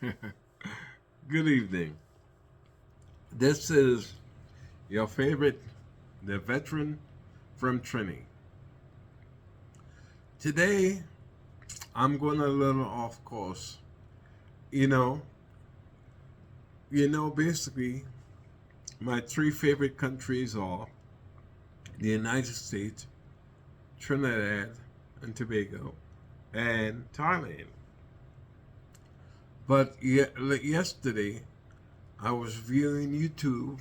Good evening. This is your favorite, the veteran from Trini. Today, I'm going a little off course. You know, basically, my three favorite countries are the United States, Trinidad and Tobago, and Thailand. But yesterday, I was viewing YouTube,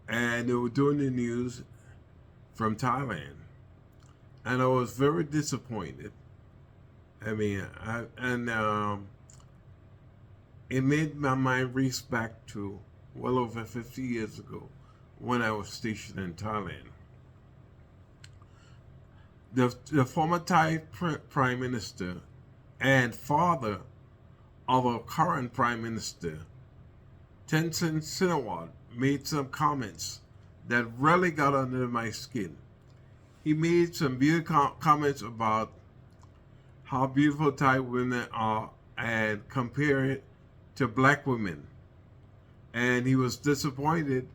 and they were doing the news from Thailand, and I was very disappointed. It made my mind race back to well over 50 years ago when I was stationed in Thailand. The former Thai Prime Minister and father of our current Prime Minister, Tenzin Shinawatra, made some comments that really got under my skin. He made some beautiful comments about how beautiful Thai women are and compare it to black women. And he was disappointed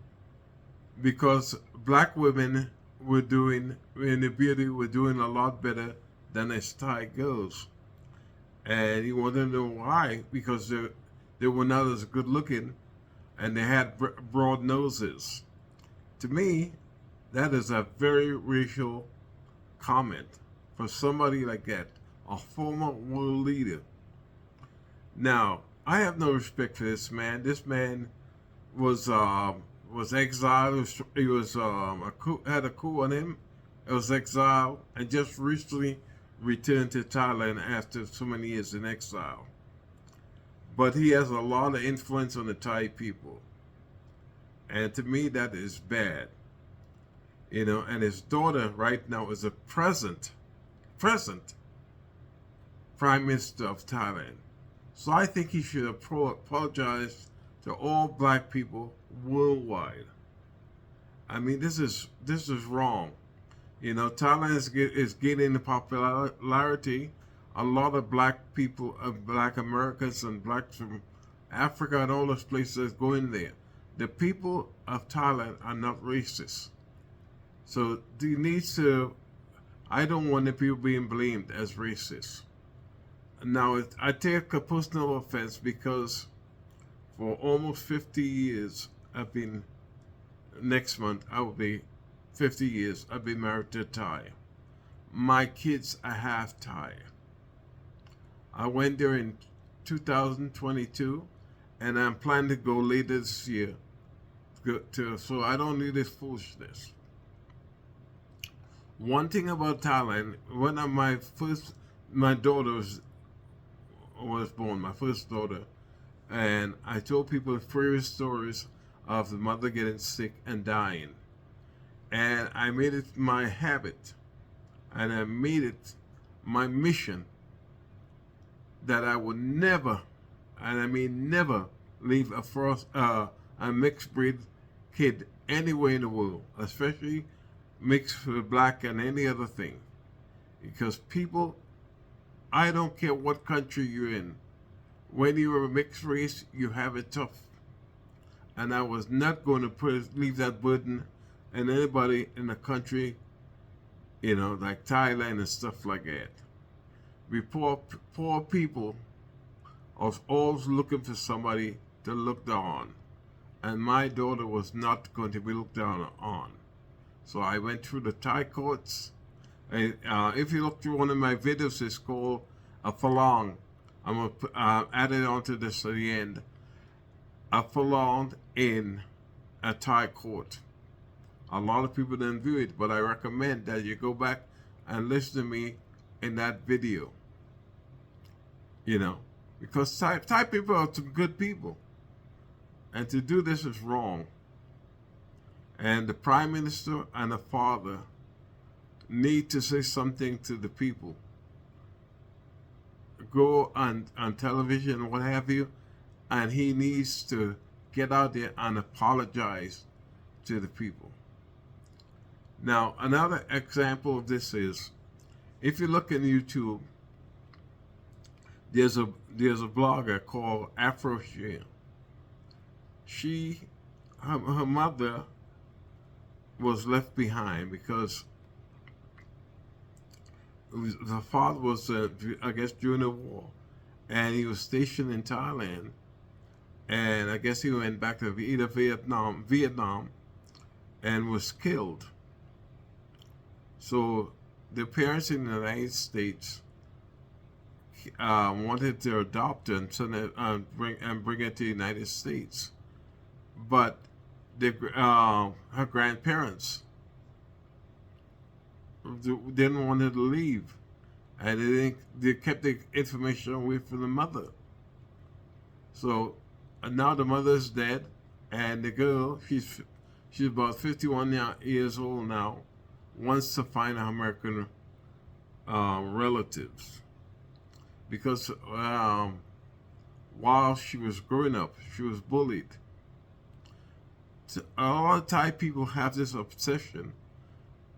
because black women were doing, in the beauty, were doing a lot better than his Thai girls. And he wanted to know why, because they were not as good looking and they had broad noses. To me, that is a very racial comment for somebody like that, a former world leader. Now, I have no respect for this man. This man was exiled. He was had a coup on him. He was exiled and just recently returned to Thailand after so many years in exile. But he has a lot of influence on the Thai people, and to me that is bad. And his daughter right now is a present Prime Minister of Thailand. So I think he should apologize to all black people worldwide. I mean, this is wrong. Thailand is gaining the popularity. A lot of black people, black Americans and blacks from Africa and all those places go in there. The people of Thailand are not racist. So I don't want the people being blamed as racist. Now, I take a personal offense because for almost 50 years, next month, I will be 50 years, I've been married to a Thai. My kids are half Thai. I went there in 2022, and I'm planning to go later this year. So I don't need this foolishness. One thing about Thailand, when my daughter was born, my first daughter, and I told people various stories of the mother getting sick and dying. And I made it my habit, and I made it my mission that I would never, and I mean never, leave a mixed breed kid anywhere in the world, especially mixed with black and any other thing. Because people, I don't care what country you're in, when you're a mixed race, you have it tough. And I was not going to leave that burden on anybody in the country, like Thailand and stuff like that. We poor people are always looking for somebody to look down on. And my daughter was not going to be looked down on. So I went through the Thai courts. And if you look through one of my videos, it's called a Falong. I'm going to add it onto this at the end. A Falong in a Thai court. A lot of people didn't view it, but I recommend that you go back and listen to me in that video. Because Thai people are some good people. And to do this is wrong. And the Prime Minister and the father need to say something to the people. Go on television, what have you, and he needs to get out there and apologize to the people. Now, another example of this is, if you look in YouTube, there's a blogger called Afro Share. She her mother was left behind because the father was I guess during the war, and he was stationed in Thailand, and I guess he went back to either Vietnam, and was killed. So the parents in the United States wanted to adopt her and send it, bring it to the United States, but her grandparents didn't want her to leave, and they kept the information away from the mother. So now the mother's dead, and the girl, she's about 51 years old now, wants to find her American relatives because while she was growing up, she was bullied. So a lot of Thai people have this obsession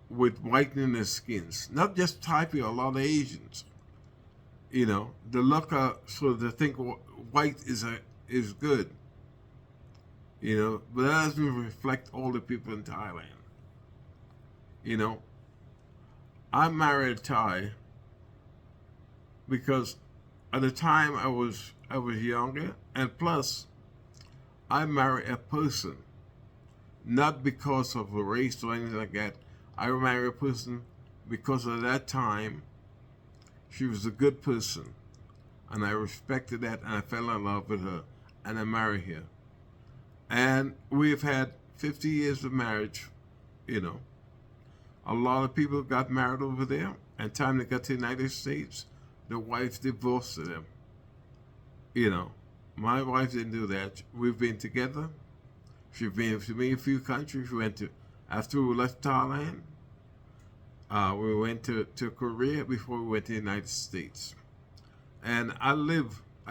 with whitening their skins. Not just Thai people, a lot of Asians. You know, the look so they think white is good. You know, but that doesn't reflect all the people in Thailand. You know, I married a Thai because at the time I was younger, and plus I married a person not because of a race or anything like that. I married a person because at that time she was a good person, and I respected that, and I fell in love with her, and I married her. And we've had 50 years of marriage. You know, a lot of people got married over there, and time they got to the United States, the wife divorced them. You know, my wife didn't do that. We've been together. She's been to me a few countries. We went to, after we left Thailand, we went to Korea before we went to the United States. And I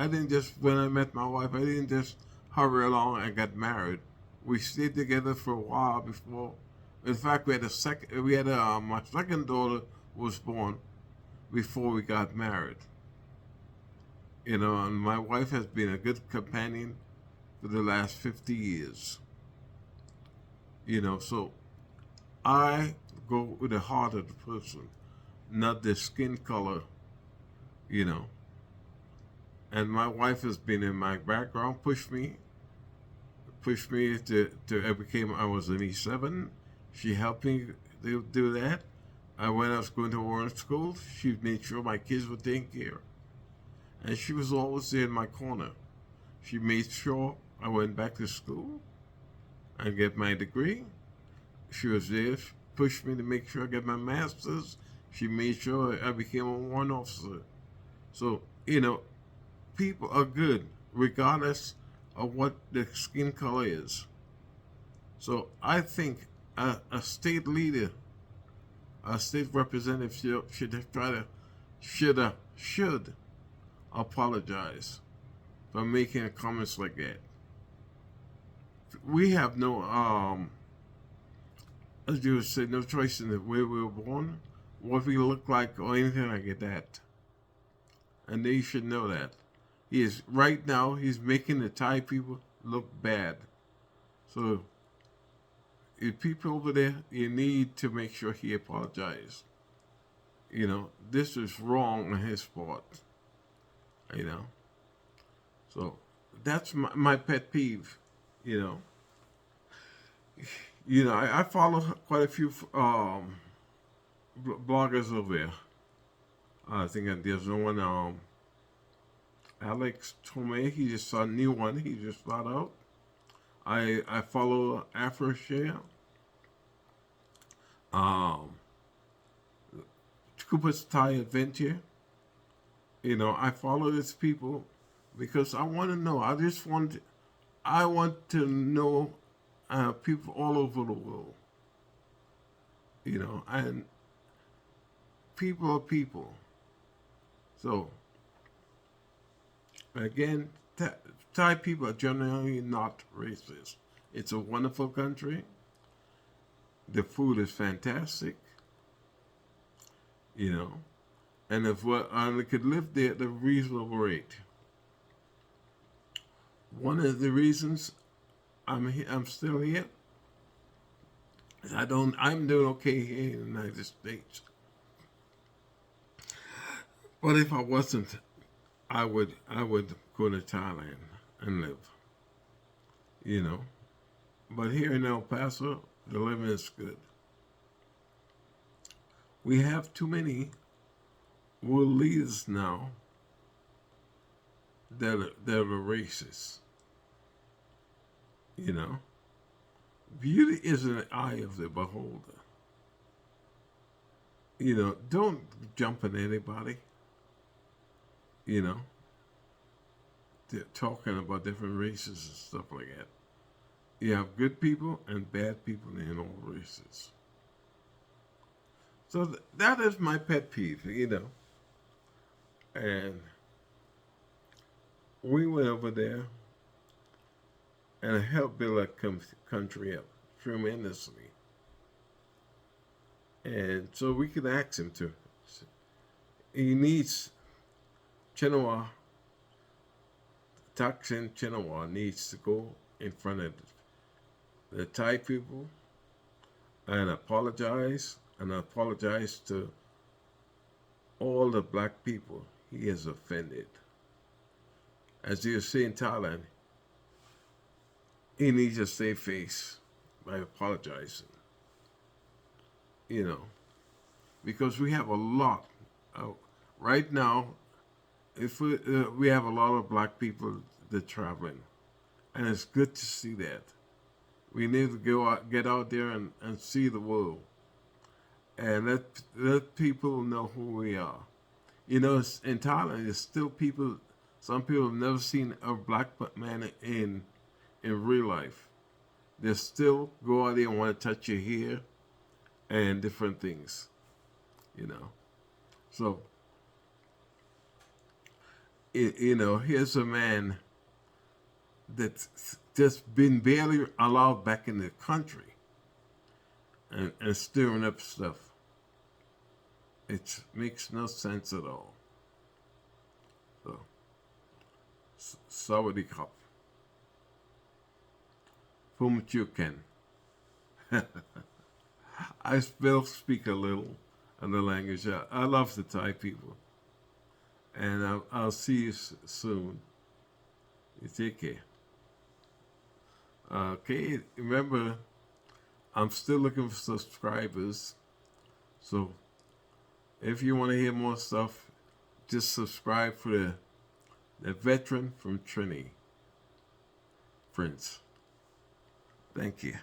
didn't just, when I met my wife, I didn't just hurry along and got married. We stayed together for a while before. In fact, my second daughter was born before we got married. You know, and my wife has been a good companion for the last 50 years. You know, so I go with the heart of the person, not the skin color, you know. And my wife has been in my background, pushed me I was an E7. She helped me do that. When I was going to orange school, she made sure my kids were taken care of. And she was always there in my corner. She made sure I went back to school and get my degree. She was there, she pushed me to make sure I get my master's. She made sure I became a warrant officer. So, you know, people are good regardless of what the skin color is. So I think a state leader, a state representative should apologize for making comments like that. We have no as you said, no choice in the way we were born, what we look like, or anything like that. And they should know that. Right now, he's making the Thai people look bad. So, if people over there, you need to make sure he apologizes. You know, this is wrong on his part. You know. So, that's my pet peeve, you know. You know, I follow quite a few bloggers over there. I think that there's one, Alex Tomei, he just saw a new one, he just thought out. I follow AfroShare. Cooper's Thai Adventure. You know, I follow these people because I want to know. I want to know people all over the world. You know, and people are people. So, again, Thai people are generally not racist. It's a wonderful country. The food is fantastic. You know, and if I could live there at a reasonable rate. One of the reasons I'm still here is I'm doing okay here in the United States. But if I wasn't, I would go to Thailand and live. You know. But here in El Paso, the living is good. We have too many world leaders now that are racist. You know, beauty is in the eye of the beholder. You know, don't jump on anybody. You know, they're talking about different races and stuff like that. You have good people and bad people in all races. So that is my pet peeve, you know. And we went over there and helped build a country up tremendously. And so we could ask him to. He needs Chinawa, Thaksin Chinawa needs to go in front of the Thai people and apologize to all the black people he has offended. As you see in Thailand, he needs to save face by apologizing. You know, because we have a lot. Right now, if we have a lot of black people that traveling, and it's good to see that. We need to get out there and see the world, and let people know who we are. You know, in Thailand, there's still people. Some people have never seen a black man in real life. They still go out there and want to touch your hair and different things. You know, so you know, here's a man that's just been barely allowed back in the country and stirring up stuff. It makes no sense at all. So, Sawadee Krap. Pumchuken. I still speak a little of the language. I love the Thai people. And I'll see you soon. You take care. Okay, remember, I'm still looking for subscribers. So, if you want to hear more stuff, just subscribe for the veteran from Trinity, Prince. Thank you.